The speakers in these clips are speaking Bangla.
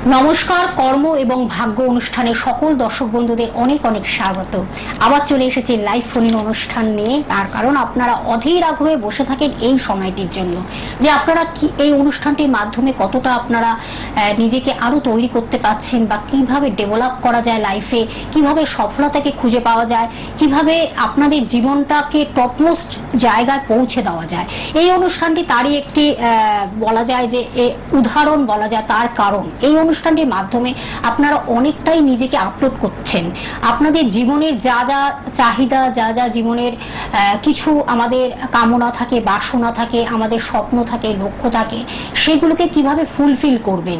নমস্কার। কর্ম এবং ভাগ্য অনুষ্ঠানে সকল দর্শক বন্ধুদের অনেক অনেক স্বাগত। আবার চলে এসেছি লাইভ ফোন ইন অনুষ্ঠান নিয়ে, তার কারণ আপনারা অধীর আগ্রহে বসে থাকেন এই সময়টির জন্য যে আপনারা কি এই অনুষ্ঠানটির মাধ্যমে কতটা আপনারা নিজেকে আরো তৈরি করতে পারছেন, বা কিভাবে ডেভেলপ করা যায় লাইফে, কিভাবে সফলতাকে খুঁজে পাওয়া যায়, কিভাবে আপনাদের জীবনটাকে টপমোস্ট জায়গায় পৌঁছে দেওয়া যায়। এই অনুষ্ঠানটি তারই একটি বলা যায় যে উদাহরণ বলা যায়। তার কারণ এই অনুষ্ঠানটির মাধ্যমে আপনারা অনেকটাই নিজেকে আপলোড করছেন। আপনাদের জীবনের যা যা চাহিদা, যা যা জীবনের কিছু আমাদের কামনা থাকে, বাসনা থাকে, আমাদের স্বপ্ন থাকে, লক্ষ্য থাকে, সেগুলোকে কিভাবে ফুলফিল করবেন।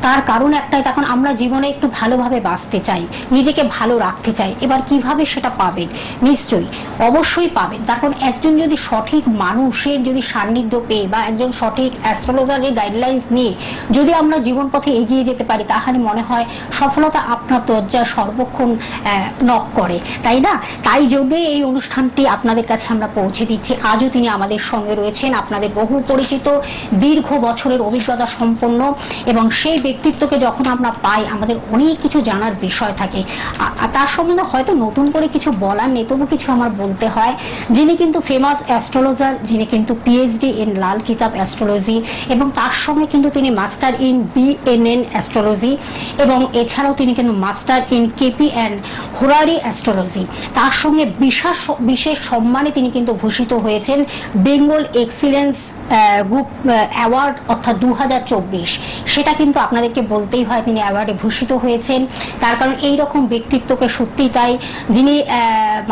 তার কারণ একটাই, তখন আমরা জীবনে একটু ভালোভাবে বাঁচতে চাই, নিজেকে ভালো রাখতে চাই। এবার কিভাবে সেটা পাবেন? নিশ্চয়ই অবশ্যই পাবেন। তখন একজন যদি সঠিক মানুষের যদি সান্নিধ্য পেয়ে বা একজন সঠিক অ্যাস্ট্রোলজারের গাইডলাইন্স নিয়ে যদি আমরা জীবন পথে এগিয়ে যেতে পারি, তাহলে মনে হয় সফলতা আপনার দরজা সর্বক্ষণ নক করে, তাই না? তাই জন্যই এই অনুষ্ঠানটি আপনাদের কাছে আমরা পৌঁছে দিচ্ছি। আজও তিনি আমাদের সঙ্গে রয়েছেন, আপনাদের বহু পরিচিত, দীর্ঘ বছরের অভিজ্ঞতা সম্পন্ন, এবং সেই ব্যক্তিত্বকে যখন আমরা পাই আমাদের অনেক কিছু জানার বিষয় থাকে। তার সম্বন্ধে হয়তো নতুন করে কিছু বলার নেই, তবু কিছু আমার বলতে হয়। যিনি কিন্তু ফেমাস অ্যাস্ট্রোলজার, যিনি কিন্তু পিএইচডি ইন লাল কিতাব অ্যাস্ট্রোলজি, এবং তার সঙ্গে কিন্তু তিনি মাস্টার ইন বিএনএন অ্যাস্ট্রোলজি, এবং এছাড়াও তিনি কিন্তু master in KP and হোরারি astrology. তার সঙ্গে বিশেষ সম্মানে তিনি কিন্তু ভূষিত হয়েছেন বেঙ্গল এক্সিলেন্স গ্রুপ অ্যাওয়ার্ড, অর্থাৎ 2024। সেটা কিন্তু আপনাদেরকে বলতেই হয়, তিনি অ্যাওয়ার্ডে ভূষিত হয়েছেন। তার কারণ এইরকম ব্যক্তিত্বকে সত্যি তাই, যিনি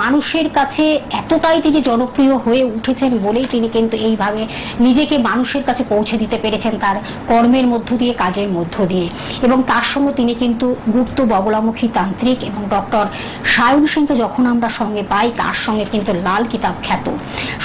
মানুষের কাছে এতটাই তিনি জনপ্রিয় হয়ে উঠেছেন বলেই তিনি কিন্তু এইভাবে নিজেকে মানুষের কাছে পৌঁছে দিতে পেরেছেন তার কর্মের মধ্য দিয়ে, কাজের মধ্য দিয়ে। এবং তার সঙ্গে তিনি কিন্তু গুপ্ত বগলামুখী তান্ত্রিক, এবং ডক্টর সায়ন সিংকে যখন আমরা সঙ্গে পাই, তার সঙ্গে কিন্তু লাল কিতাব খ্যাত।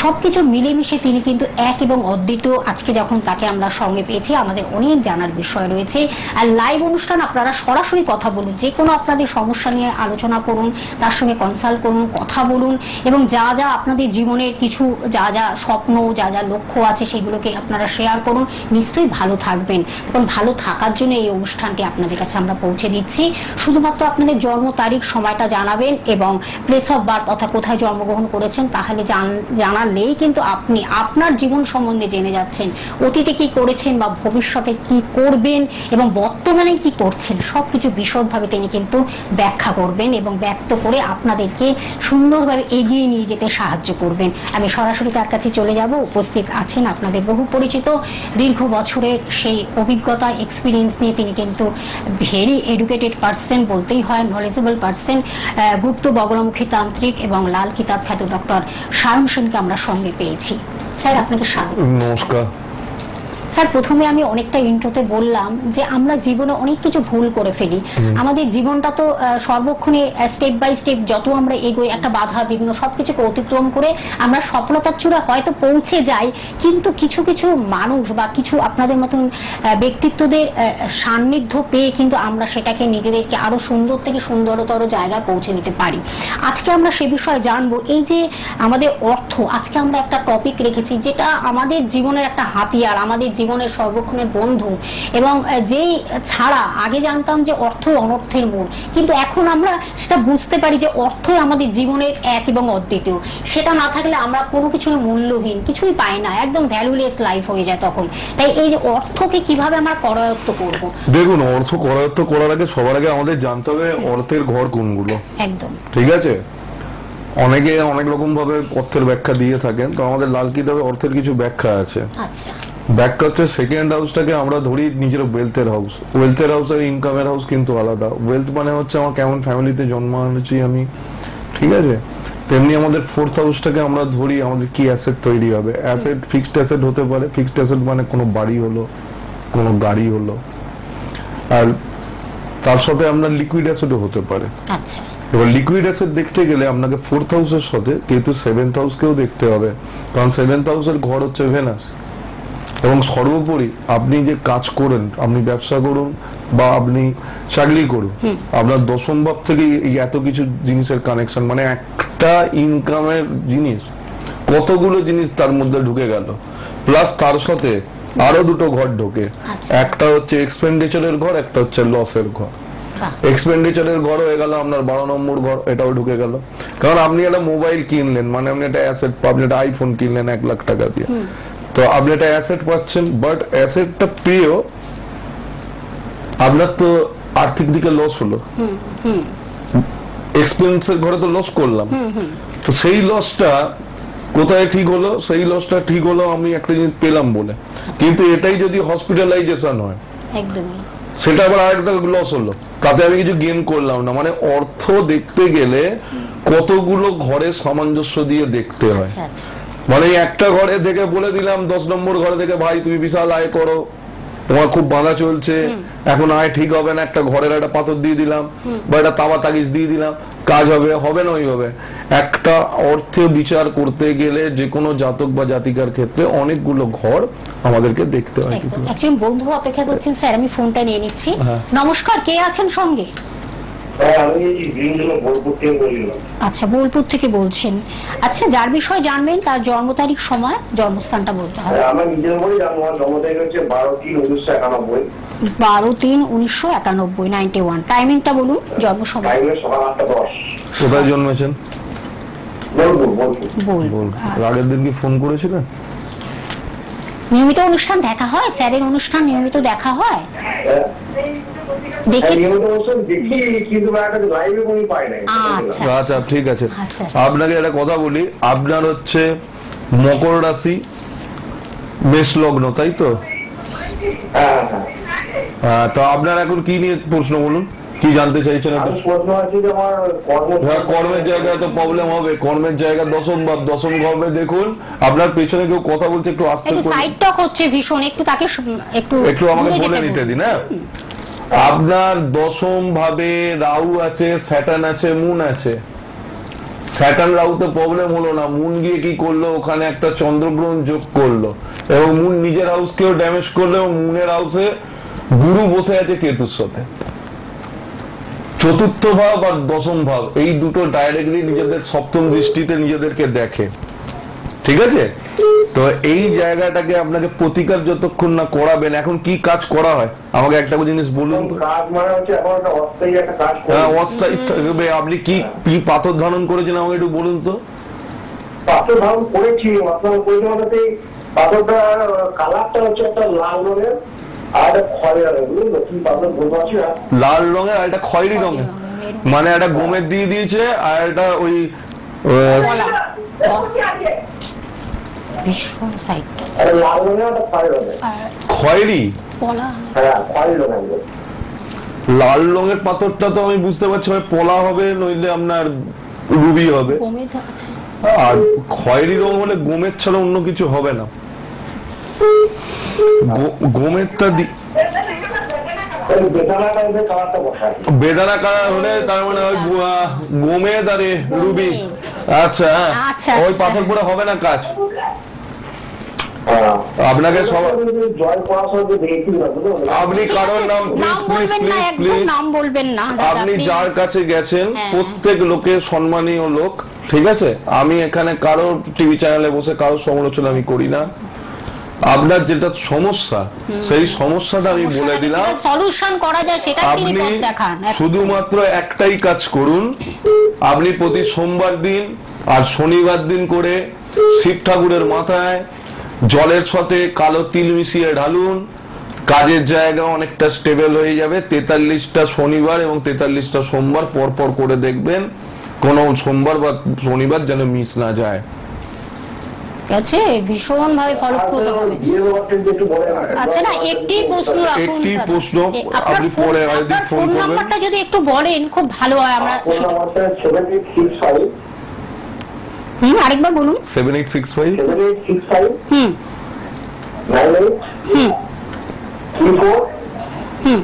সবকিছু মিলেমিশে তিনি কিন্তু এক এবং অদ্বিতীয়। আজকে যখন তাকে আমরা সঙ্গে পেয়েছি, আমাদের অনেক জানার বিষয় রয়েছে। আর লাইভ অনুষ্ঠান, আপনারা সরাসরি কথা বলুন, যে কোনো আপনাদের সমস্যা নিয়ে আলোচনা করুন, তার সঙ্গে কনসাল্ট করুন, কথা বলুন, এবং যা যা আপনাদের জীবনের কিছু যা যা স্বপ্ন, যা যা লক্ষ্য আছে, সেগুলোকে আপনারা শেয়ার করুন। নিশ্চয়ই ভালো থাকবেন। এখন ভালো থাকার জন্য এই অনুষ্ঠানটি আপনাদের কাছে আমরা পৌঁছে দিচ্ছি। শুধুমাত্র আপনাদের জন্ম তারিখ, সময়টা জানাবেন, এবং প্লেস অফ বার্থ অর্থাৎ কোথায় জন্মগ্রহণ করেছেন, তাহলে জানালেই কিন্তু আপনি আপনার জীবন সম্বন্ধে জেনে যাচ্ছেন। অতীতে কি করেছেন বা ভবিষ্যতে কি করবেন এবং বর্তমানে কি করছেন, সবকিছু বিশদভাবে তিনি কিন্তু ব্যাখ্যা করবেন, এবং ব্যক্ত করে আপনাদেরকে সুন্দরভাবে এগিয়ে নিয়ে যেতে সাহায্য করবেন। আমি সরাসরি তার কাছে চলে যাব। উপস্থিত আছেন আপনাদের বহু পরিচিত, দীর্ঘ বছরের সেই অভিজ্ঞতা, এক্সপিরিয়েন্স নিয়ে তিনি কিন্তু ভেরি এডুকেটেড পার্সন বলতেই হয়, নলেজেবল পার্সন, গুপ্ত বগলামুখী তান্ত্রিক এবং লাল কিতাব খ্যাত ডক্টর সায়ন সেনকে আমরা সঙ্গে পেয়েছি। স্যার, আপনাকে স্বাগত। নমস্কার স্যার, প্রথমে আমি অনেকটা ইন্ট্রোতে বললাম যে আমরা জীবনে অনেক কিছু ভুল করে ফেলি। আমাদের জীবনটা তো সর্বক্ষণে স্টেপ বাই স্টেপ যত আমরা এগোই, একটা বাধা বিঘ্ন সবকিছুকে অতিক্রম করে আমরা সফলতার চূড়ায় হয়তো পৌঁছে যাই, কিন্তু কিছু কিছু মানুষ বা কিছু আপনাদের মতন ব্যক্তিত্বদের সান্নিধ্য পেয়ে কিন্তু আমরা সেটাকে নিজেদেরকে আরো সুন্দর থেকে সুন্দরতর জায়গায় পৌঁছে দিতে পারি। আজকে আমরা সে বিষয়ে জানবো। এই যে আমাদের অর্থ, আজকে আমরা একটা টপিক রেখেছি যেটা আমাদের জীবনের একটা হাতিয়ার, আমাদের জীবনের সর্বক্ষণের বন্ধু, এবং যেই ছাড়া আগে জানতাম যে অর্থই অনর্থের মূল, কিন্তু এখন আমরা সেটা বুঝতে পারি যে অর্থই আমাদের জীবনের এক এবং অদ্বিতীয়। সেটা না থাকলে আমরা কোনো কিছুর মূল্যহীন, কিছুই পাই না, একদম ভ্যালুলেস লাইফ হয়ে যায় তখন। তাই এই যে অর্থকে কিভাবে আমরা করায়ত্ত করব? দেখুন, অর্থ করায়ত্ত করার আগে সবার আগে আমাদের জানতে হবে অর্থের ঘর কোনগুলো। একদম ঠিক আছে। অনেকে অনেক রকম ভাবে অর্থের ব্যাখ্যা দিয়ে থাকেন, তো আমাদের লাল কিতাবে অর্থের কিছু ব্যাখ্যা আছে। আচ্ছা, ব্যাখ্যা হচ্ছে সেকেন্ড হাউসটাকে আমরা ধরি নিজের ওয়েলথের হাউস। ওয়েলথের হাউস আর ইনকামের হাউস কিন্তু আলাদা। ওয়েলথ মানে হচ্ছে আমার কেমন ফ্যামিলিতে জন্মাচ্ছি আমি, ঠিক আছে। তেমনি আমাদের ফোর্থ হাউসটাকে আমরা ধরি আমাদের কি অ্যাসেট তৈরি হবে। অ্যাসেট ফিক্সড অ্যাসেট হতে পারে। ফিক্সড অ্যাসেট মানে কোনো বাড়ি হলো, কোনো গাড়ি হলো, আর তার সাথে আমরা লিকুইড অ্যাসেটও হতে পারে। আচ্ছা, এবার লিকুইড অ্যাসেট দেখতে গেলে আপনাকে ফোর্থ হাউসের সাথে কিন্তু সেভেন্থ হাউসকেও দেখতে হবে, কারণ সেভেন্থ হাউসের ঘর হচ্ছে ভেনাস। এবং সর্বোপরি আপনি যে কাজ করেন, আপনি ব্যবসা করুন বা আপনি চাকরি করুন, আপনার দশম ভাব থেকে এই এত কিছু জিনিসের কানেকশন, মানে একটা ইনকামের জিনিস কতগুলো জিনিস তার মধ্যে ঢুকে গেল, প্লাস তার সাথে আরো দুটো ঘর ঢোকে, আচ্ছা। একটা হচ্ছে এক্সপেন্ডিচারের ঘর, একটা হচ্ছে লসের ঘর। বাহ, এক্সপেন্ডিচারের ঘর হয়ে গেল আপনার 12 নম্বর ঘর, এটাও ঢুকে গেল। কারণ আপনি একটা মোবাইল কিনলেন, মানে আপনি একটা অ্যাসেট, আপনি একটা আইফোন কিনলেন 1 লাখ টাকা দিয়ে, তো আপনি একটা অ্যাসেট পাচ্ছেন, বাট অ্যাসেটটা পেয়েও আপনার তো আর্থিক দিকে লস হলো, এক্সপেন্সের ঘরে তো লস করলাম, তো সেই লসটা কোথায় ঠিক হলো? সেই লসটা ঠিক হলো আমি একটা জিনিস পেলাম বলে, কিন্তু এটাই যদি হসপিটালাইজেশন হয় একদমই। সেটা আবার আরেকটা লস হলো, তাতে আমি কিছু গেইন করলাম না। মানে অর্থ দেখতে গেলে কতগুলো ঘরে সামঞ্জস্য দিয়ে দেখতে হয়। আচ্ছা আচ্ছা, মানে একটা ঘরে দেখে বলে দিলাম 10 নম্বর ঘরে দেখে, ভাই তুমি বিশাল আয় করো, তোমার খুব বাঁধা চলছে, এখন আয় ঠিক হবে না, একটা ঘরের একটা পাথর দিয়ে দিলাম বা একটা তাবা তাগিজ দিয়ে দিলাম, কাজ হবে? হবে না ওইভাবে। একটা অর্থে বিচার করতে গেলে যে কোনো জাতক বা জাতিকার ক্ষেত্রে অনেকগুলো ঘর আমাদেরকে দেখতে হয়। একদম। একজন বন্ধু অপেক্ষা করছেন স্যার, আমি ফোনটা নিয়ে নিচ্ছি। হ্যাঁ। নমস্কার, কে আছেন সঙ্গে? আমি বোলপুর থেকে বললাম। আচ্ছা, বোলপুর থেকে বলছেন। আচ্ছা, যার বিষয় জানবেন তার জন্ম তারিখ, সময়, জন্মস্থানটা বলতে হবে। আমার নিজের বলে আমার জন্ম তারিখ হচ্ছে 12/3/1991। 12/3/1991, 91। টাইমিংটা বলুন, জন্ম সময়। টাইমে সকাল 8:10। কোথায় জন্মেছেন? বোলপুর। বলবো। আগের দিন কি ফোন করেছিলেন? নিয়মিত অনুষ্ঠান দেখা হয় স্যারের, অনুষ্ঠান নিয়মিত দেখা হয়, দেখেছি। দেখি কিন্তু একটা লাইভে কোনো পাই নাই। আচ্ছা আচ্ছা ঠিক আছে, আচ্ছা। আপনাকে একটা কথা বলি, আপনার হচ্ছে মকর রাশি, মেষ লগ্ন, তাই তো? হ্যাঁ। তো আপনার এখন কি নিয়ে প্রশ্ন বলুন, কি জানতে চাইছেন? আমি প্রশ্ন আছে যে আমার কর্মের জায়গায় তো প্রবলেম হবে, কর্মের জায়গা দশম ভাব, দশম ভাবে দেখুন আপনার পেছনে কেউ কথা বলছে, একটু আস্তে একটু করে সাইড টক হচ্ছে ভীষণ, একটু তাকে একটু আমাকে দূরে বলে যেতে নিতে বলুন। দিন। হ্যাঁ, আপনার দশম ভাবে রাহু আছে, স্যাটার্ন আছে, মুন আছে। স্যাটার্ন রাহুতে প্রবলেম হলো না, মুন গিয়ে কি করলো, ওখানে একটা চন্দ্রগ্রহণ যোগ করলো এবং মুন নিজের হাউসকেও ড্যামেজ করলো, এবং মুনের হাউসে গুরু বসে আছে কেতুর সাথে। চতুর্থ ভাব আর দশম ভাব এই দুটো ডাইরেক্টলি নিজেদের সপ্তম দৃষ্টিতে নিজেদেরকে দেখে, ঠিক আছে? তো এই জায়গাটাকে আপনাকে প্রতিকার যতক্ষণ না করাবেন, এখন কি কাজ করা হয় আমাকে একটা জিনিস বলুন তো। কাজ মানে হচ্ছে এখন একটা অস্থায়ী একটা কাজ হ্যাঁ, অস্থায়ী থাকবে। আপনি কি কি পাথর ধারণ করেছেন আমাকে একটু বলুন তো। পাথর ধারণ করেছি, মানে পাথরটা কালারটা হচ্ছে একটা লাল রঙের আর একটা খয়েরি রঙের, বুঝলেন তো? কি পাথর বলতে পারছি না। লাল রঙের আর একটা খয়েরি রঙের, মানে একটা গোমের দিয়ে দিয়েছে আর একটা ওই ভীষণ সাইডটা একটা লাল রঙের একটা খয়েরি রঙের। খয়েরি। পলা। হ্যাঁ, খয়েরি রঙের। লাল রঙের পাথরটা তো আমি বুঝতে পারছি হয় পলা হবে, নইলে আপনার রুবি হবে। কমে যাচ্ছে। আর খয়েরি রং হলে গোমের ছাড়া অন্য কিছু হবে না। গোমেরটা বেদানা টাইপের কালারটা বসায়। বেদানা কালার হলে তার মানে ওই গোমেদ আর রুবি। আচ্ছা, আচ্ছা, ওই আচ্ছা। পাথর পরে হবে না কাজ। আপনাকে জয় পড়াশোনা দেখি না, বুঝলেন? আপনি কারোর নাম প্লিজ প্লিজ প্লিজ প্লিজ, নাম বলবেন না দাদা, আপনি please। যার কাছে গেছেন হ্যাঁ। প্রত্যেক লোকের সম্মানীয় লোক, ঠিক আছে? আমি এখানে কারোর টিভি চ্যানেলে বসে কারোর সমালোচনা আমি করি না। আপনার যেটা সমস্যা সেই সমস্যাটা আমি বলে দিলাম, সলিউশন করা যায় সেটা তিনি আপনি পথ দেখান। শুধুমাত্র একটাই কাজ করুন, আপনি প্রতি সোমবার দিন আর শনিবার দিন করে শিব ঠাকুরের মাথায় জলের সাথে কালো তিল মিশিয়ে ঢালুন, কাজের জায়গা অনেকটা স্টেবল হয়ে যাবে। 43টা শনিবার এবং 43টা সোমবার পর পর করে দেখবেন, কোনো সোমবার বা শনিবার যেন মিস না যায়। আছে ভীষণ ভাবে ফলপ্রদ হবে। আচ্ছা, না একটি প্রশ্ন রাখুন। একটি দাদা। প্রশ্ন আপনার আপনি ফোন- পরে আপনার একদিন ফোন ফোন করবেন। নাম্বারটা যদি একটু বলেন খুব ভালো হয়। আমরা আরেকবার বলুন। 7865 হুম হুম হুম।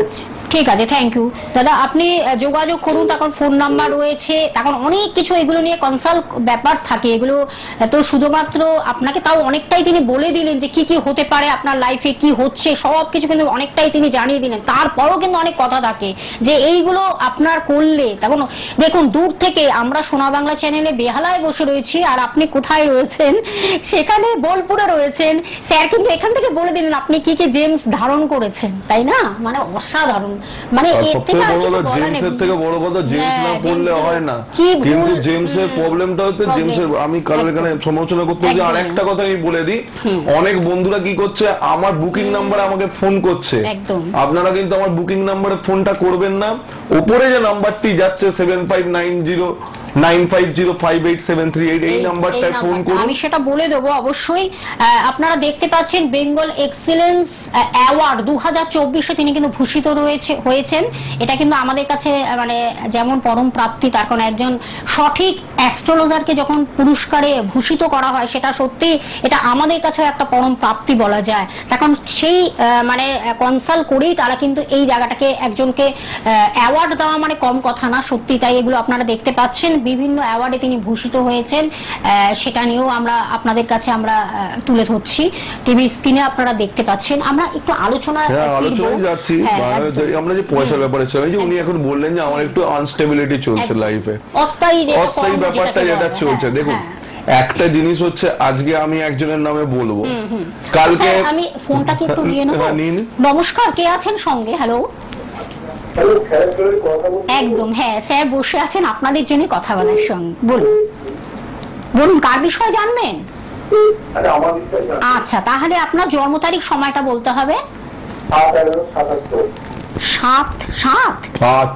আচ্ছা, ঠিক আছে, থ্যাংক ইউ দাদা। আপনি যোগাযোগ করুন, তখন ফোন নাম্বার রয়েছে, তখন অনেক কিছু এগুলো নিয়ে কনসাল্ট ব্যাপার থাকে এগুলো। তো শুধুমাত্র আপনাকে তাও অনেকটাই তিনি বলে দিলেন যে কি কি হতে পারে আপনার লাইফে, কি হচ্ছে সব কিছু কিন্তু অনেকটাই তিনি জানিয়ে দিলেন। তারপরও কিন্তু অনেক কথা থাকে যে এইগুলো আপনার করলে, তখন দেখুন দূর থেকে আমরা সোনা বাংলা চ্যানেলে বেহালায় বসে রয়েছি, আর আপনি কোথায় রয়েছেন, সেখানে বোলপুরে রয়েছেন। স্যার কিন্তু এখান থেকে বলে দিলেন আপনি কি কি জেমস ধারণ করেছেন, তাই না? মানে অসাধারণ, মানে এর থেকে আর কিছু বলার নেই। জেমসের থেকে বড় কথা জেমস না পড়লে হয় না, কিন্তু কিন্তু জেমসের প্রবলেমটা হচ্ছে জেমসের, আমি কারণ এখানে সমালোচনা করতে যে আর একটা কথা আমি বলে দিই, অনেক বন্ধুরা কি করছে আমার বুকিং নাম্বারে আমাকে ফোন করছে, আপনারা কিন্তু আমার বুকিং নাম্বারে ফোনটা করবেন না। উপরে যে নাম্বারটি যাচ্ছে 759095058738 এই নাম্বারটায় ফোন করুন। আমি সেটা বলে দেবো অবশ্যই। আপনারা দেখতে পাচ্ছেন বেঙ্গল এক্সেলেন্স অ্যাওয়ার্ড 2024-এ তিনি কিন্তু ভূষিত হয়েছেন। এটা কিন্তু আমাদের কাছে মানে যেমন পরম প্রাপ্তি, তার কারণ একজন সঠিক অ্যাস্ট্রোলজারকে যখন পুরস্কারে ভূষিত করা হয় সেটা সত্যি এটা আমাদের কাছে একটা পরম প্রাপ্তি বলা যায়। তখন সেই মানে কনসাল্ট করেই তারা কিন্তু এই জায়গাটাকে একজনকে অ্যাওয়ার্ড দেওয়া মানে কম কথা না, সত্যি তাই। এগুলো আপনারা দেখতে পাচ্ছেন বিভিন্ন অ্যাওয়ার্ডে তিনি ভূষিত হয়েছেন, সেটা নিয়েও আমরা আপনাদের কাছে আমরা তুলে ধরছি, টিভি স্ক্রিনে আপনারা দেখতে পাচ্ছেন। আমরা একটু আলোচনায় যাচ্ছি, আমরা যে পয়সার ব্যাপারে ছিলাম, যে উনি এখন বললেন যে আমার একটু আনস্টেবিলিটি চলছে লাইফে, অস্থায়ী ব্যাপারটা যেটা চলছে। দেখুন একটা জিনিস হচ্ছে আজকে আমি একজনের নামে বলবো, কালকে আমি ফোনটা কি একটু নিয়ে নেব। নমস্কার, কে আছেন সঙ্গে? হ্যালো, একদম হ্যাঁ স্যার বসে আছেন আপনাদের জন্য কথা বলার সঙ্গে। বলুন বলুন কার বিষয়ে জানবেন? আচ্ছা, তাহলে আপনার জন্ম তারিখ সময়টা বলতে হবে। 1177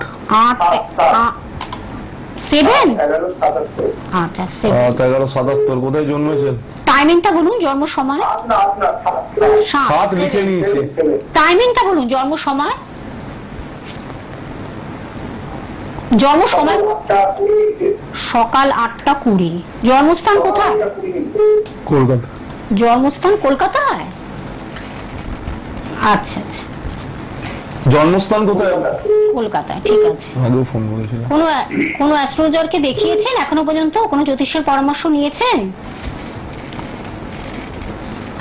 কোথায় জন্মেছেন? টাইমিংটা বলুন, জন্ম সময়। 7 লিখে নিয়েছি। টাইমিংটা বলুন, জন্ম সময়। জন্ম সময় সকাল 8টা 20। জন্মস্থান কোথায়? কলকাতা। জন্মস্থান কলকাতায়? আচ্ছা আচ্ছা, জন্মস্থান কোথায়? কলকাতায়, ঠিক আছে। আগেও ফোন করেছিলাম। কোন অ্যাস্ট্রোলজারকে দেখিয়েছেন এখনো পর্যন্ত? কোন জ্যোতিষের পরামর্শ নিয়েছেন?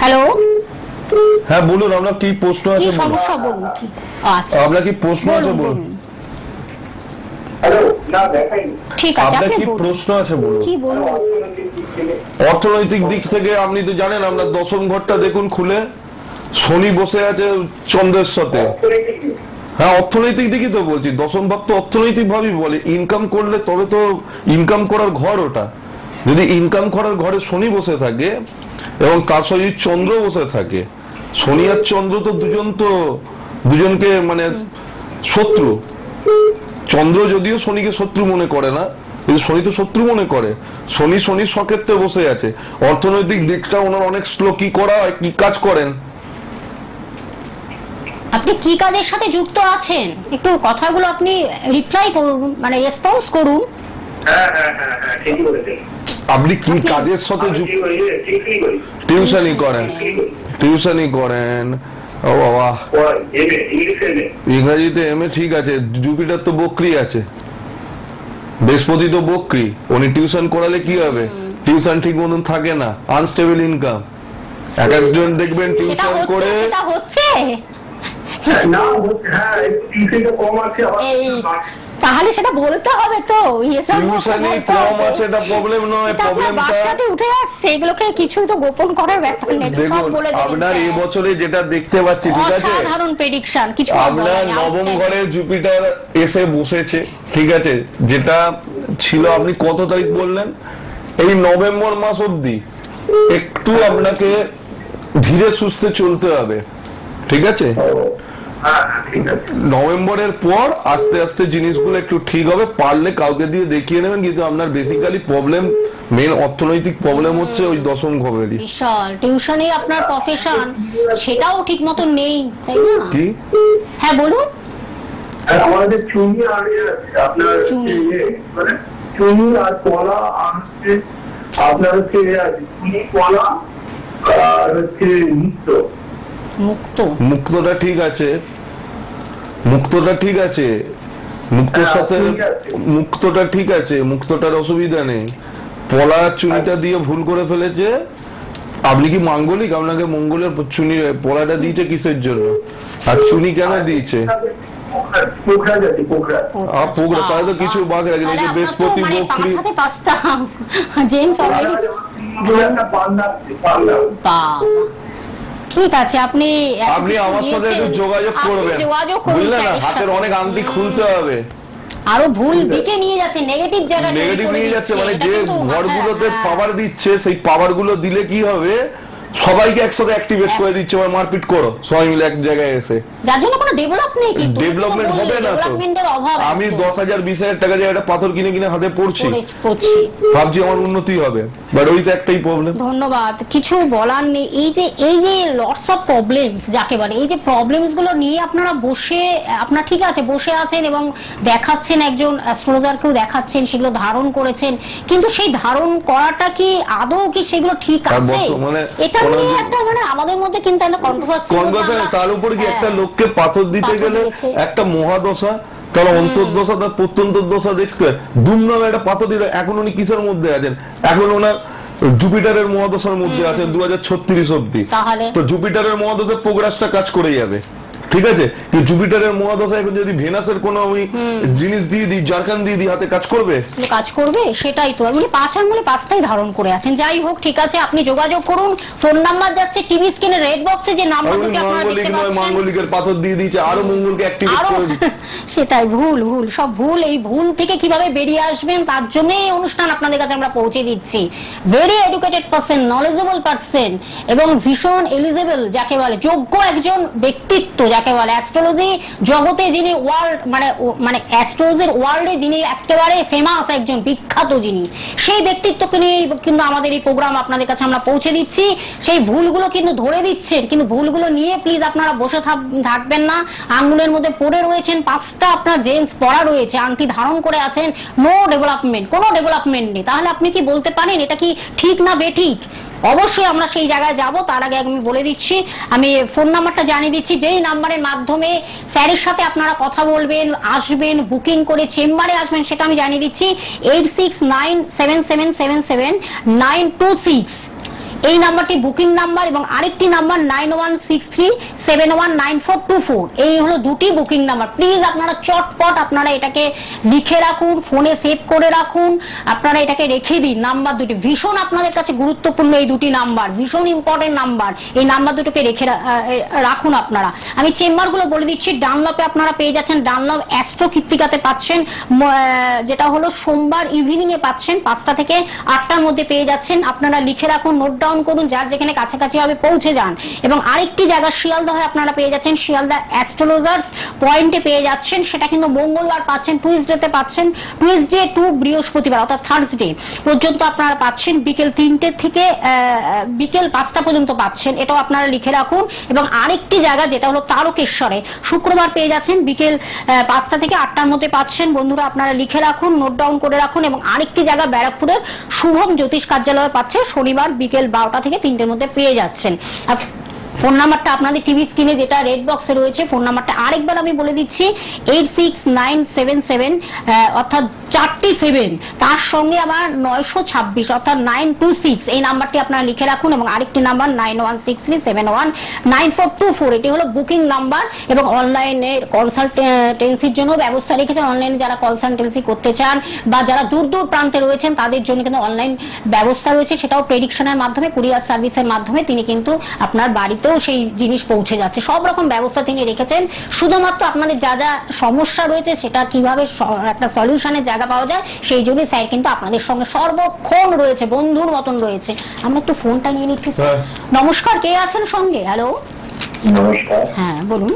হ্যালো, হ্যাঁ বলুন, আপনার কি প্রশ্ন আছে? কি সমস্যা বলুন। আচ্ছা, আপনার কি প্রশ্ন আছে বলুন। ঠিক আছে, আপনার কি প্রশ্ন আছে বলুন। কি বলুন? অর্থনৈতিক দিক থেকে আপনি তো জানেন, আমরা দশম ঘরটা দেখুন খুলে, শনি বসে আছে চন্দ্রের সাথে। হ্যাঁ অর্থনৈতিক দিকই তো বলছি, দশম ভাব তো অর্থনৈতিক ভাবেই বলে। ইনকাম করলে তবে তো ইনকাম করার ঘর ওটা। যদি ইনকাম করার ঘরে শনি বসে থাকে এবং তার সঙ্গে চন্দ্র বসে থাকে, শনি আর চন্দ্র তো দুজনকে মানে শত্রু। চন্দ্র যদিও শনিকে শত্রু মনে করে না, কিন্তু শনি তো শত্রু মনে করে। শনির সক্ষেত্রে বসে আছে। অর্থনৈতিক দিকটা ওনার অনেক স্লো। কি করা হয়, কি কাজ করেন? আপনি কি কাজের সাথে যুক্ত আছেন একটু কথাগুলো আপনি রিপ্লাই করুন, মানে রেসপন্স করুন। আপনি কি কাজের সাথে যুক্ত? টিউশনই করেন। ও বাবা, ইংরেজিতে এমএ, ঠিক আছে। জুপিটার তো বকরি আছে, বৃহস্পতি তো বকরি। উনি টিউশন করালে কি হবে? টিউশন ঠিক মতন থাকে না, আনস্টেবল ইনকাম। এক একজন দেখবেন টিউশন করে তাহলে সেটা বলতে হবে তো। কম আছে এটা প্রবলেম নয়, প্রবলেমটা উঠে আসছে, এগুলোকে কিছু তো গোপন করার ব্যাপার নেই। আপনার এই বছরে যেটা দেখতে পাচ্ছি, ঠিক আছে, সাধারণ প্রেডিকশন কিছু। আপনার নবম ঘরে জুপিটার এসে বসেছে, ঠিক আছে, যেটা ছিল আপনি কত তারিখ বললেন? এই নভেম্বর মাস অবধি একটু আপনাকে ধীরে সুস্থে চলতে হবে, ঠিক আছে? নভেম্বরের পর আস্তে আস্তে জিনিসগুলো একটু ঠিক হবে। পারলে কাউকে দিয়ে দেখিয়ে নেবেন, কিন্তু আপনার বেসিক্যালি প্রবলেম, মেন অর্থনৈতিক প্রবলেম হচ্ছে ওই দশম ঘরেরই। বিশাল টিউশনই আপনার প্রফেশন, সেটাও ঠিক মতো নেই, তাই না? কি? হ্যাঁ বলুন। আমাদের চুনি আর আপনার চুনি আর কলা আর আপনার হচ্ছে চুনি, কলা আর হচ্ছে মুক্তটা ঠিক আছে। মুক্তটা ঠিক আছে, মুক্তর হ্যাঁ, সাথে ঠিক আছে। মুক্তটা ঠিক আছে, মুক্তটার অসুবিধা নেই। পলা চুনিটা দিয়ে ভুল করে ফেলেছে। আপনি কি মাঙ্গলিক? আপনাকে মঙ্গলের চুনি পলাটা দিয়েছে কিসের জন্য, আর চুনি কেন দিয়েছে? পোখরা জাতি, পোখরা। পোকরা, তাহলে তো কিছু বাঘ রাখে তাহলে যে আপনার তো বৃহস্পতি মানে বকরি। 5 হাতে 5টা জেমস অলরেডি। একটা পান্ডা, পান্ডা। ঠিক আছে, আপনি আপনি আমার সাথে একটু যোগাযোগ করবেন, যোগাযোগ করুন বুঝলেন না? স্যারের হাতের সাথে। অনেক আংটি খুলতে হবে। আরো ভুল দিকে নিয়ে যাচ্ছে, নেগেটিভ জায়গা নেগেটিভ নিয়ে যাচ্ছে, মানে যে ঘরগুলোতে পাওয়ার দিচ্ছে সেই পাওয়ার গুলো দিলে কি হবে, সবাইকে একসাথে অ্যাক্টিভেট করে দিচ্ছে, মানে মারপিট করো সবাই মিলে এক জায়গায় এসে। যার জন্য কোনো ডেভেলপ নেই, কিন্তু ডেভেলপমেন্ট হবে না তো। ডেভেলপমেন্টের অভাব। আমি 10,000 20,000 টাকা দিয়ে একটা পাথর কিনে কিনে হাতে পড়ছি, পড়ছি, ভাবছি আমার উন্নতি হবে, বাট ওই তো একটাই প্রবলেম। ধন্যবাদ, কিছু বলার নেই। এই যে লটস অফ প্রবলেমস যাকে বলে, এই যে প্রবলেমস গুলো নিয়ে আপনারা বসে, আপনারা ঠিক আছে বসে আছেন এবং দেখাচ্ছেন, একজন অ্যাস্ট্রোলজারকেও দেখাচ্ছেন, সেগুলো ধারণ করেছেন, কিন্তু সেই ধারণ করাটা কি আদৌ কি সেগুলো ঠিক আছে? এটা নিয়ে একটা মানে আমাদের মধ্যে কিন্তু একটা কন্ট্রোভার্সি। তার উপর কি একটা লোককে পাথর দিতে গেলে একটা মহাদশা, তার অন্তর্দশা, তার প্রত্যন্তর্দশা দেখতে দুম নামে একটা পাথর দিলে। এখন উনি কিসের মধ্যে আছেন? এখন ওনার জুপিটারের মহাদশার মধ্যে আছেন 2036 অব্দি। তো জুপিটারের মহাদশার প্রোগ্রেসটা কাজ করে যাবে, ঠিক আছে? কিন্তু জুপিটারের মহাদশা এখন যদি ভেনাসের কোনো আমি জিনিস দিয়ে দিই, জারখান দিয়ে দিই, হাতে কাজ করবে? কাজ করবে, সেটাই তো। আপনি 5 আঙ্গুলে 5টাই ধারণ করে আছেন। যাই হোক, ঠিক আছে, আপনি যোগাযোগ করুন। ফোন নাম্বার যাচ্ছে টিভি স্ক্রিনে রেড বক্সে, যে নাম্বার দুটো আপনারা দেখতে পাচ্ছেন। মাঙ্গলিকের পাথর দিয়ে দিয়েছে, আরো মঙ্গলকে অ্যাক্টিভেট করে দিচ্ছে। সেটাই ভুল, সব ভুল। এই ভুল থেকে কিভাবে বেরিয়ে আসবেন তার জন্য এই অনুষ্ঠান আপনাদের কাছে আমরা পৌঁছে দিচ্ছি। Very educated person, knowledgeable person এবং ভীষণ এলিজেবল যাকে বলে, যোগ্য একজন ব্যক্তিত্ব যাকে বলে, অ্যাস্ট্রোলজি জগতে যিনি মানে অ্যাস্ট্রোলজির ওয়ার্ল্ডে যিনি একেবারে ফেমাস, একজন বিখ্যাত যিনি, সেই ব্যক্তিত্বকে নিয়ে কিন্তু আমাদের এই প্রোগ্রাম আপনাদের কাছে আমরা পৌঁছে দিচ্ছি। সেই ভুলগুলো কিন্তু ধরে দিচ্ছেন, কিন্তু ভুলগুলো নিয়ে প্লিজ আপনারা বসে থাকবেন না। আঙ্গুলের মধ্যে পড়ে রয়েছেন 5টা আপনার জেমস পরা রয়েছে, আংটি ধারণ করে আছেন, নো ডেভেলপমেন্ট, কোনো ডেভেলপমেন্ট নেই। তাহলে আপনি কি বলতে পারেন এটা কি ঠিক না বেঠিক? অবশ্যই আমরা সেই জায়গায় যাব। তার আগে আমি বলে দিচ্ছি, আমি ফোন নাম্বারটা জানিয়ে দিচ্ছি, যেই নাম্বারের মাধ্যমে স্যারের সাথে আপনারা কথা বলবেন, আসবেন, বুকিং করে চেম্বারে আসবেন, সেটা আমি জানিয়ে দিচ্ছি। 8697777926 এই নাম্বারটি বুকিং নাম্বার, এবং আরেকটি নাম্বার 9163719424। এই হলো দুটি বুকিং নাম্বার। প্লিজ আপনারা চটপট আপনারা এটাকে লিখে রাখুন, ফোনে সেভ করে রাখুন, আপনারা এটাকে রেখে দিন। নাম্বার দুটি ভীষণ আপনাদের কাছে গুরুত্বপূর্ণ, এই দুটি নাম্বার ভীষণ ইম্পর্টেন্ট নাম্বার। এই নাম্বার দুটোকে রেখে রাখুন আপনারা। আমি চেম্বারগুলো বলে দিচ্ছি। ডানলপে আপনারা পেয়ে যাচ্ছেন, ডানলপ অ্যাস্ট্রো কৃত্তিকাতে পাচ্ছেন, যেটা হলো সোমবার ইভিনিং এ পাচ্ছেন, 5টা থেকে 8টার মধ্যে পেয়ে যাচ্ছেন। আপনারা লিখে রাখুন, নোট ডাউন করুন, যার যেখানে কাছাকাছি হবে পৌঁছে যান। এবং আরেকটি জায়গা শিয়ালদহে আপনারা পেয়ে যাচ্ছেন, শিয়ালদা অ্যাস্ট্রোলজার্স পয়েন্টে পেয়ে যাচ্ছেন, সেটা কিন্তু মঙ্গলবার পাচ্ছেন, টুইসডেতে পাচ্ছেন, টুইসডে টু বৃহস্পতিবার অর্থাৎ থার্সডে পর্যন্ত আপনারা পাচ্ছেন, বিকেল 3টে থেকে বিকেল 5টা পর্যন্ত পাচ্ছেন। এটাও আপনারা লিখে রাখুন। এবং আরেকটি জায়গা যেটা হলো তারকেশ্বরে শুক্রবার পেয়ে যাচ্ছেন, বিকেল 5টা থেকে 8টার মধ্যে পাচ্ছেন। বন্ধুরা আপনারা লিখে রাখুন, নোট ডাউন করে রাখুন। এবং আরেকটি জায়গা ব্যারাকপুরের শুভম জ্যোতিষ কার্যালয়ে পাচ্ছে, শনিবার বিকেল 12টা থেকে 3টের মধ্যে পেয়ে যাচ্ছেন। আর ফোন নাম্বারটা আপনাদের টিভি স্ক্রিনে যেটা রেড বক্সে রয়েছে, ফোন নাম্বারটা আরেকবার আমি বলে দিচ্ছি, 86977 অর্থাৎ 4টি 7, তার সঙ্গে আবার 926 অর্থাৎ 926, এই নাম্বারটি আপনারা লিখে রাখুন। এবং আরেকটি নাম্বার 9163719424, এটি হলো বুকিং নাম্বার। এবং অনলাইনে কনসালটেন্সির জন্য ব্যবস্থা রেখেছেন। অনলাইনে যারা কনসালটেন্সি করতে চান বা যারা দূর দূর প্রান্তে রয়েছেন তাদের জন্য কিন্তু অনলাইন ব্যবস্থা রয়েছে, সেটাও প্রেডিকশনের মাধ্যমে, কুরিয়ার সার্ভিসের মাধ্যমে তিনি কিন্তু আপনার বাড়িতেও সেই জিনিস পৌঁছে যাচ্ছে। সব রকম ব্যবস্থা তিনি রেখেছেন। শুধুমাত্র আপনাদের যা যা সমস্যা রয়েছে সেটা কিভাবে একটা সলিউশনের জায়গা পাওয়া যায়, সেই জন্য স্যার কিন্তু আপনাদের সঙ্গে সর্বক্ষণ রয়েছে, বন্ধুর মতন রয়েছে। আমরা একটু ফোনটা নিয়ে নিচ্ছি। নমস্কার, কে আছেন সঙ্গে? হ্যালো, নমস্কার। হ্যাঁ বলুন।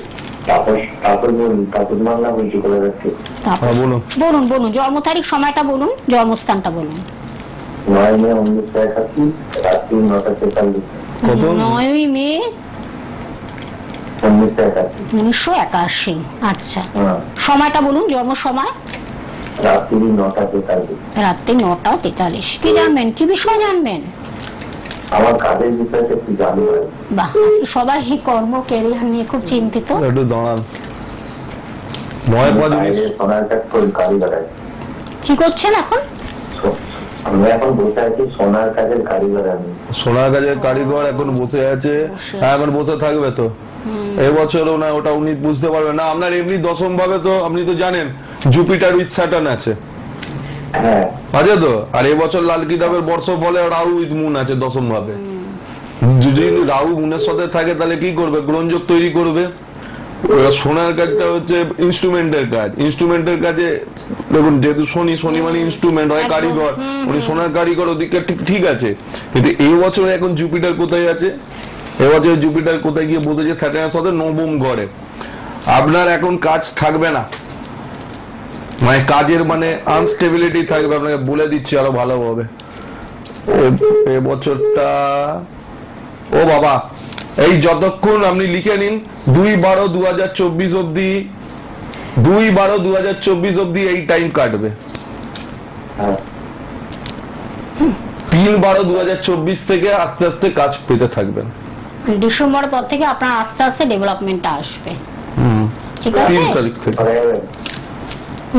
বলুন বলুন, জন্ম তারিখ, সময়টা বলুন, জন্মস্থানটা বলুন। 9 মে 1981। আচ্ছা, সময়টা বলুন, জন্ম সময়? রাত্রি 9:43। কি জানবেন, কি বিষয় জানবেন? আমার কাজের বিষয়টা একটু জানবেন। বাহ, আজকে সবাই কর্ম ক্যারিয়ার নিয়ে খুব চিন্তিত। একটু দাঁড়ান। মহেশবাদ সোনার কাজ করি কারিগর আছে। কি করছেন এখন? আমি এখন বসে আছি সোনার কাজের কারিগর আমি। সোনার কাজের কারিগর এখন বসে আছে। হ্যাঁ, এখন বসে থাকবে তো এবছরও না, ওটা উনি বুঝতে পারবেন না। আপনার এমনি দশম ভাবে তো আপনি তো জানেন জুপিটার উইথ স্যাটার্ন আছে, হ্যাঁ আছে তো। আর এবছর লাল কিতাবের বর্ষ ফলে রাহু উইথ মুন আছে দশম ভাবে। যদি রাহু মুনের সাথে থাকে তাহলে কি করবে? গ্রহণযোগ তৈরি করবে। সোনার কাজটা হচ্ছে ইনস্ট্রুমেন্টের কাজ। ইনস্ট্রুমেন্টের কাজে দেখুন, যেহেতু শনি মানে ইনস্ট্রুমেন্ট হয়, কারিগর, উনি সোনার কারিগর, ওদিকে ঠিক আছে। কিন্তু এই বছরে এখন জুপিটার কোথায় আছে? এবছর জুপিটার কোথায় গিয়ে বসেছে? স্যাটার্নের সাথে নবম ঘরে। আপনার এখন কাজ থাকবে না, মানে কাজের মানে আনস্টেবিলিটি থাকবে, আপনাকে বলে দিচ্ছি আরো ভালোভাবে। এবছরটা ও বাবা, এই যতক্ষণ আপনি লিখে নিন 2/12/2024 অব্দি, 2/12/2024 অব্দি এই টাইম কাটবে। 3/12/2024 থেকে আস্তে আস্তে কাজ পেতে থাকবেন। ডিসেম্বর পর থেকে আপনার আস্তে আস্তে ডেভেলপমেন্টটা আসবে। ঠিক আছে, 3 তারিখ থেকে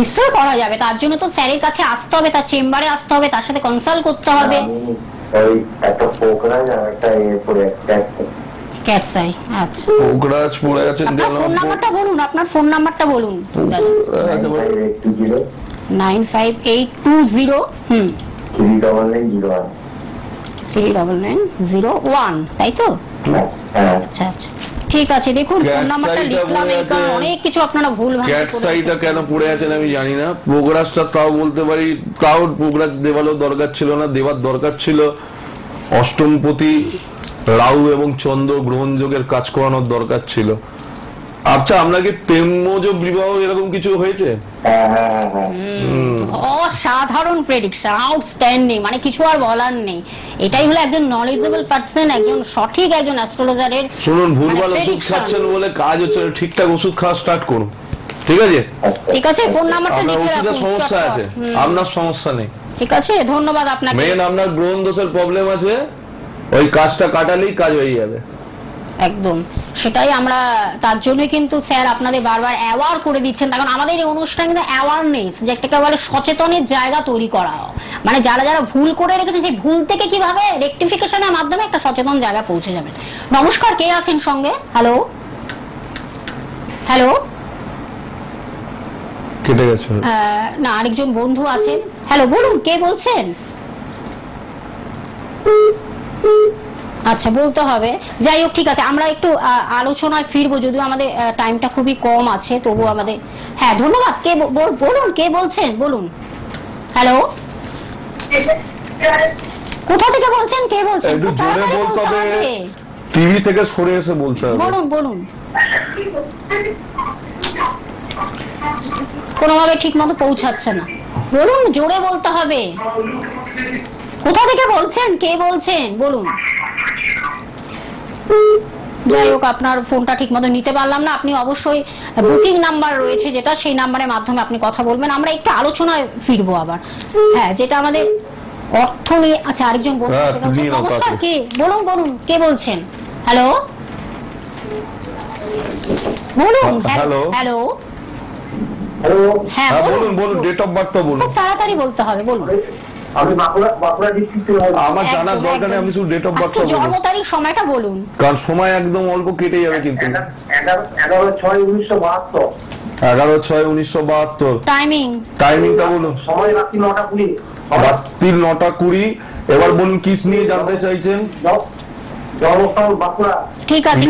নিশ্চয়ই করা যাবে। তার জন্য তো স্যারের কাছে আসতে হবে, তার চেম্বারে আসতে হবে, তার সাথে কনসাল্ট করতে হবে। ওই একটা পোকরাজ আর একটা এরপরে ক্যাটসাই। আচ্ছা, পোকরাজ পড়ে আছেন। আপনার ফোন নাম্বারটা বলুন, আপনার ফোন নাম্বারটা বলুন। 9582039901 39901, তাই তো? আচ্ছা আচ্ছা, ঠিক আছে। দেখুন ফোন নাম্বারটা লিখলাম, এই কারণে অনেক কিছু আপনারা ভুল ভাবে ক্যাট সাইটা কেন পড়ে আছেন আমি জানি না। পোকরাজটা তাও বলতে পারি, তাও পোকরাজ দেওয়ারও দরকার ছিল না, দেওয়ার দরকার ছিল অষ্টমপতি রাহু এবং চন্দ্র গ্রহণযোগের কাজ করানোর দরকার ছিল। আচ্ছা, আপনাকে প্রেমজ বিবাহ এরকম কিছু হয়েছে? অসাধারণ প্রেডিকশন, আউটস্ট্যান্ডিং, মানে কিছু আর বলার নেই। এটাই হলো একজন নলেজেবল পারসন, একজন সঠিক একজন অ্যাস্ট্রোলজারের। শুনুন, ভুলভাল ওষুধ খাচ্ছেন বলে কাজ হচ্ছে না, ঠিকঠাক ওষুধ খাওয়া স্টার্ট করুন। ঠিক আছে, ঠিক আছে। ফোন নাম্বারটা আপনার লিখে ওষুধের রাখুন। সমস্যা আছে, আপনার সমস্যা নেই। ঠিক আছে, ধন্যবাদ আপনাকে। মেন আপনার গ্রহণ দোষের প্রবলেম আছে, ওই কাজটা কাটালেই কাজ হয়ে যাবে। একদম সেটাই আমরা, তার জন্য কিন্তু স্যার আপনাদের বারবার অ্যাওয়ার করে দিচ্ছেন। কারণ আমাদের এই অনুষ্ঠান কিন্তু অ্যাওয়ারনেস, যে একটা বলে সচেতনের জায়গা তৈরি করা, মানে যারা যারা ভুল করে রেখেছেন সেই ভুল থেকে কিভাবে রেকটিফিকেশনের মাধ্যমে একটা সচেতন জায়গা পৌঁছে যাবেন। নমস্কার, কে আছেন সঙ্গে? হ্যালো হ্যালো, কেটে গেছে না, আরেকজন বন্ধু আছেন। হ্যালো, বলুন কে বলছেন? আচ্ছা, বলতে হবে। যাই হোক, ঠিক আছে, আমরা একটু আলোচনায় ফিরবো, যদিও আমাদের টাইমটা খুবই কম আছে, তবু আমাদের। হ্যাঁ, ধন্যবাদ। কে বলুন, কে বলছেন বলুন। হ্যালো, কোথা থেকে বলছেন? কে বলছেন? একটু জোরে বলতে হবে, টিভি থেকে সরে এসে বলতে হবে। বলুন বলুন, কোনোভাবে ঠিক মতো পৌঁছাচ্ছে না, বলুন, জোরে বলতে হবে। কোথা থেকে বলছেন? কে বলছেন বলুন। যাই হোক, আপনার ফোনটা ঠিক মতো নিতে পারলাম না। আপনি অবশ্যই বুকিং নাম্বার রয়েছে যেটা, সেই নাম্বারের মাধ্যমে আপনি কথা বলবেন। আমরা একটু আলোচনায় ফিরবো আবার। হ্যাঁ, যেটা আমাদের অর্থ নিয়ে। আচ্ছা, আরেকজন বলুন। নমস্কার, কে বলুন বলুন, কে বলছেন? হ্যালো বলুন। হ্যালো হ্যালো, হ্যাঁ বলুন বলুন, ডেট অফ বার্থ বলুন। খুব তাড়াতাড়ি বলতে হবে, বলুন। আমি বাঁকুড়া ডিস্ট্রিক্ট থেকে বলছি। আমার জানার দরকার নেই, আমি শুধু ডেট অফ বার্থ বলুন। জন্ম তারিখ, সময়টা বলুন। কারণ সময় একদম অল্প কেটে যাবে কিন্তু। 11/6/1972। 11/6/1972। টাইমিংটা বলুন। সময় রাত্রি 9:20। রাত্রি 9:20। এবার বলুন, কিস নিয়ে জানতে চাইছেন? জন্মস্থান বাঁকুড়া। ঠিক আছে,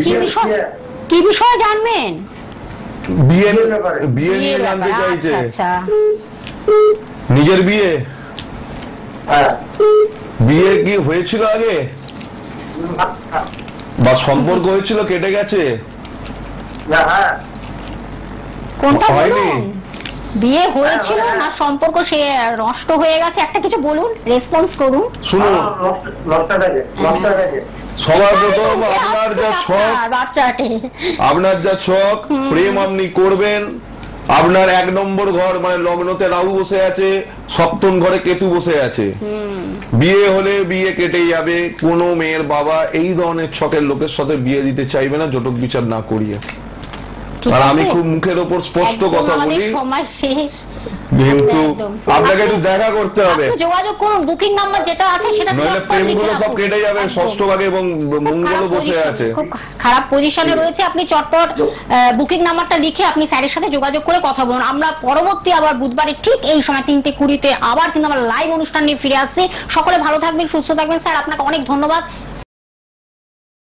কি বিষয়ে জানবেন? বিয়ে নিয়ে জানতে চাইছে। আচ্ছা, নিজের বিয়ে? হ্যাঁ। বিয়ে কি হয়েছিল আগে, বা সম্পর্ক হয়েছিল কেটে গেছে? হ্যাঁ। কোনটা হয়নি? বলুন? বিয়ে হয়েছিল না সম্পর্ক সে নষ্ট হয়ে গেছে? একটা কিছু বলুন, রেসপন্স করুন। শুনুন, সবার প্রথম আপনার যা ছক প্রেম আপনি করবেন। আপনার 1 নম্বর ঘর মানে লগ্নতে রাহু বসে আছে, সপ্তম ঘরে কেতু বসে আছে। বিয়ে হলে বিয়ে কেটে যাবে। কোনো মেয়ের বাবা এই ধরনের ছকের লোকের সাথে বিয়ে দিতে চাইবে না জটক বিচার না করিয়ে। ঠিক আর আমি আছে? খুব মুখের ওপর স্পষ্ট একদম কথা আমাদের বলি, সময় শেষ। কিন্তু একদম। আপনাকে একটু দেখা করতে হবে, আপনি যোগাযোগ করুন, বুকিং নাম্বার যেটা আছে সেটা নইলে চটপট লিখে প্রেমগুলো সব রাখুন। কেটে যাবে, একদম। ষষ্ঠভাগে এবং মঙ্গলও বসে খারাপ আছে। খুব খারাপ পজিশনে রয়েছে, আপনি চটপট বুকিং নাম্বারটা লিখে আপনি স্যারের সাথে যোগাযোগ করে কথা বলুন। আমরা পরবর্তী আবার বুধবারে ঠিক এই সময় 3:20 আবার কিন্তু আমরা লাইভ অনুষ্ঠান নিয়ে ফিরে আসছি। সকলে ভালো থাকবেন, সুস্থ থাকবেন। স্যার আপনাকে অনেক ধন্যবাদ।